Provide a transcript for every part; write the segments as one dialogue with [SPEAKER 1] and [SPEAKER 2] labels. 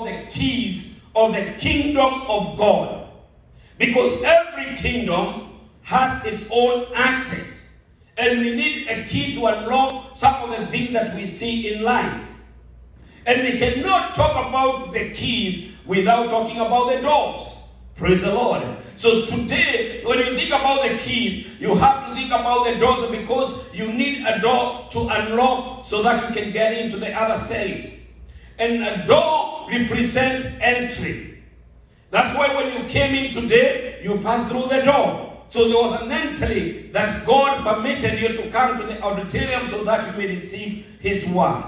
[SPEAKER 1] the keys of the kingdom of God. Because every kingdom has its own access. And we need a key to unlock some of the things that we see in life. And we cannot talk about the keys without talking about the doors. Praise the Lord. So today, when you think about the keys, you have to think about the doors, because you need a door to unlock so that you can get into the other side. And a door represents entry. That's why when you came in today, you passed through the door. So there was an entry that God permitted you to come to the auditorium so that you may receive His word.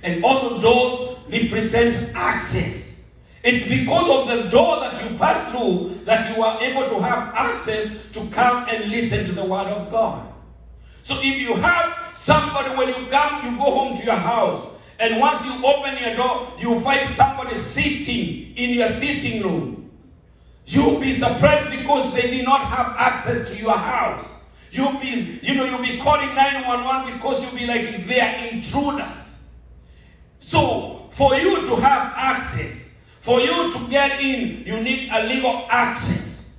[SPEAKER 1] And also doors represent access. It's because of the door that you pass through that you are able to have access to come and listen to the word of God. So if you have somebody, when you come, you go home to your house, and once you open your door, you find somebody sitting in your sitting room. You'll be surprised because they did not have access to your house. You'll be calling 911 because you'll be like, they are intruders. So for you to have access, for you to get in, you need a legal access.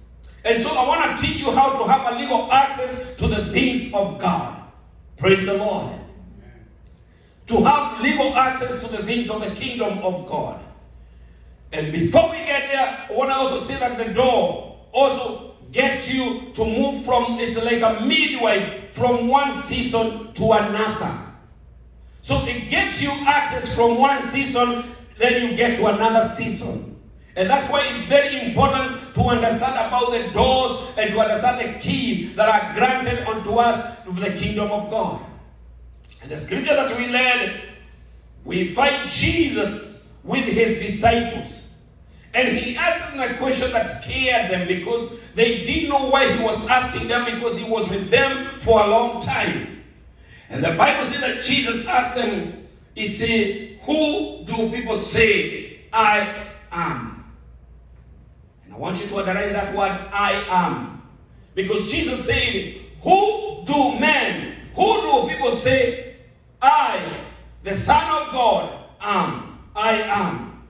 [SPEAKER 1] And so I want to teach you how to have a legal access to the things of God. Praise the Lord. Amen. To have legal access to the things of the kingdom of God. And before we get there, I want to also say that the door also gets you to move from, it's like a midwife, from one season to another. So it gets you access from one season, then you get to another season. And that's why it's very important to understand about the doors and to understand the keys that are granted unto us to the kingdom of God. And the scripture that we read, we find Jesus with his disciples. And he asked them a question that scared them, because they didn't know why he was asking them, because he was with them for a long time. And the Bible says that Jesus asked them, he said, who do people say I am? And I want you to underline that word, I am. Because Jesus said, who do people say I, the Son of God, am? I am.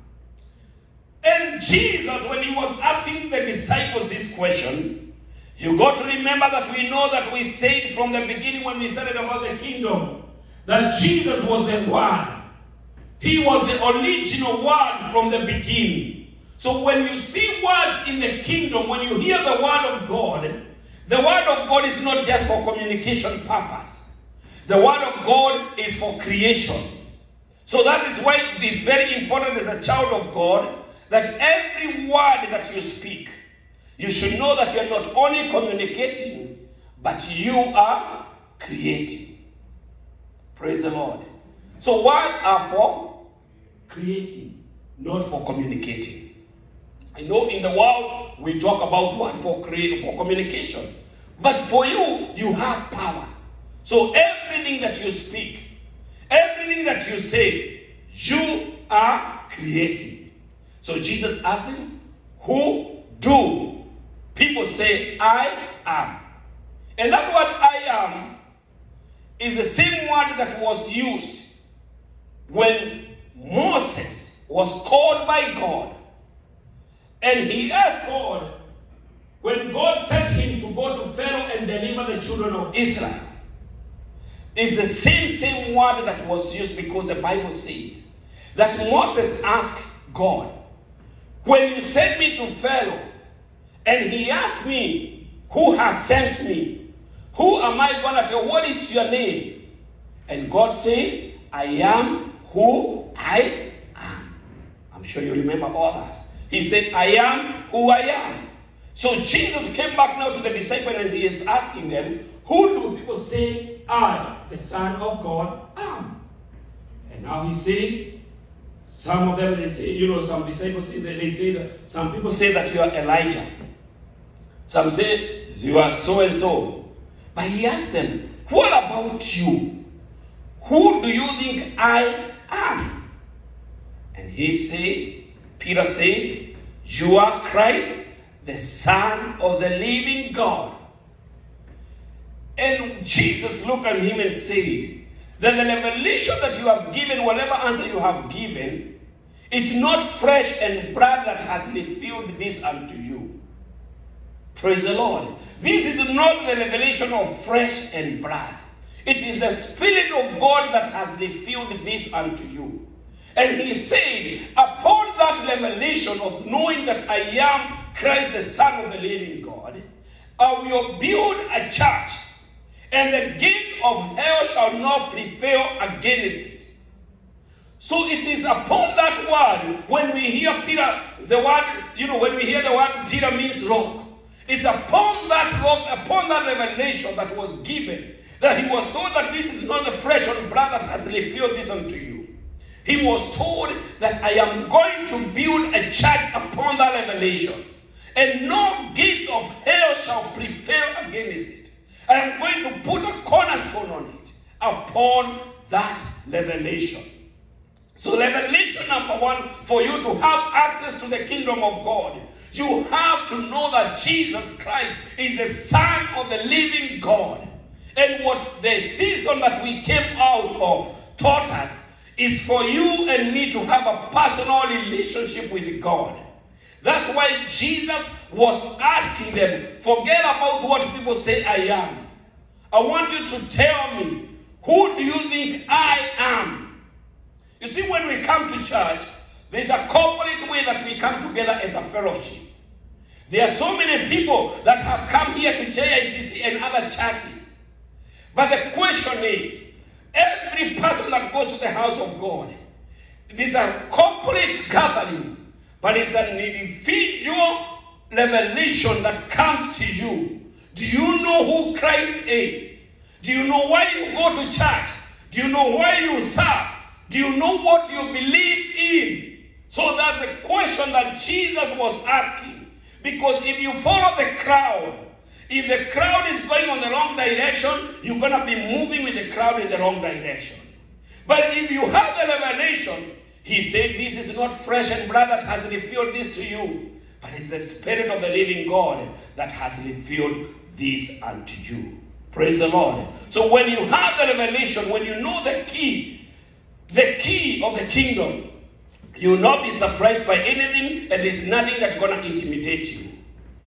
[SPEAKER 1] And Jesus, when he was asking the disciples this question, you got to remember that we know that we said from the beginning when we started about the kingdom, that Jesus was the Word. He was the original word from the beginning. So when you see words in the kingdom, when you hear the word of God is not just for communication purpose. The word of God is for creation. So that is why it is very important as a child of God that every word that you speak, you should know that you are not only communicating, but you are creating. Praise the Lord. So words are for creating, not for communicating. I know in the world we talk about word for communication. But for you, you have power. So everything that you speak, everything that you say, you are creating. So Jesus asked them, who do people say I am? And that word I am is the same word that was used when Moses was called by God. And he asked God, when God sent him to go to Pharaoh and deliver the children of Israel, it's the same word that was used, because the Bible says that Moses asked God, when you sent me to Pharaoh, and he asked me, who has sent me? Who am I going to tell? What is your name? And God said, I am who I am. I'm sure you remember all that. He said, I am who I am. So Jesus came back now to the disciples and he is asking them, who do people say I, the Son of God, am? And now he says, some of them, they say, some disciples say that some people say that you are Elijah. Some say you are so and so. But he asked them, what about you? Who do you think I am? And Peter said, you are Christ, the Son of the living God. And Jesus looked at him and said, that the revelation that you have given, whatever answer you have given, It's not flesh and blood that has revealed this unto you. Praise the Lord. This is not the revelation of flesh and blood. It is the Spirit of God that has revealed this unto you. And he said, upon that revelation of knowing that I am Christ, the Son of the living God, I will build a church, and the gates of hell shall not prevail against it. So it is upon that word, when we hear Peter, the word, when we hear the word Peter means rock. It's upon that rock, upon that revelation that was given, that he was told that this is not the flesh or blood that has revealed this unto you. He was told that I am going to build a church upon that revelation, and no gates of hell shall prevail against it. I am going to put a cornerstone on it upon that revelation. So revelation number one, for you to have access to the kingdom of God, you have to know that Jesus Christ is the Son of the living God. And what the season that we came out of taught us is for you and me to have a personal relationship with God. That's why Jesus was asking them, forget about what people say I am. I want you to tell me, who do you think I am? You see, when we come to church, there's a corporate way that we come together as a fellowship. There are so many people that have come here to JICC and other churches. But the question is, every person that goes to the house of God, it is a corporate gathering, but it's an individual revelation that comes to you. Do you know who Christ is? Do you know why you go to church? Do you know why you serve? Do you know what you believe in? So that's the question that Jesus was asking. Because if you follow the crowd, if the crowd is going on the wrong direction, you're going to be moving with the crowd in the wrong direction. But if you have the revelation, he said, this is not flesh and blood that has revealed this to you, but it's the Spirit of the living God that has revealed this unto you. Praise the Lord. So when you have the revelation, when you know the key of the kingdom, you will not be surprised by anything, and there's nothing that's going to intimidate you.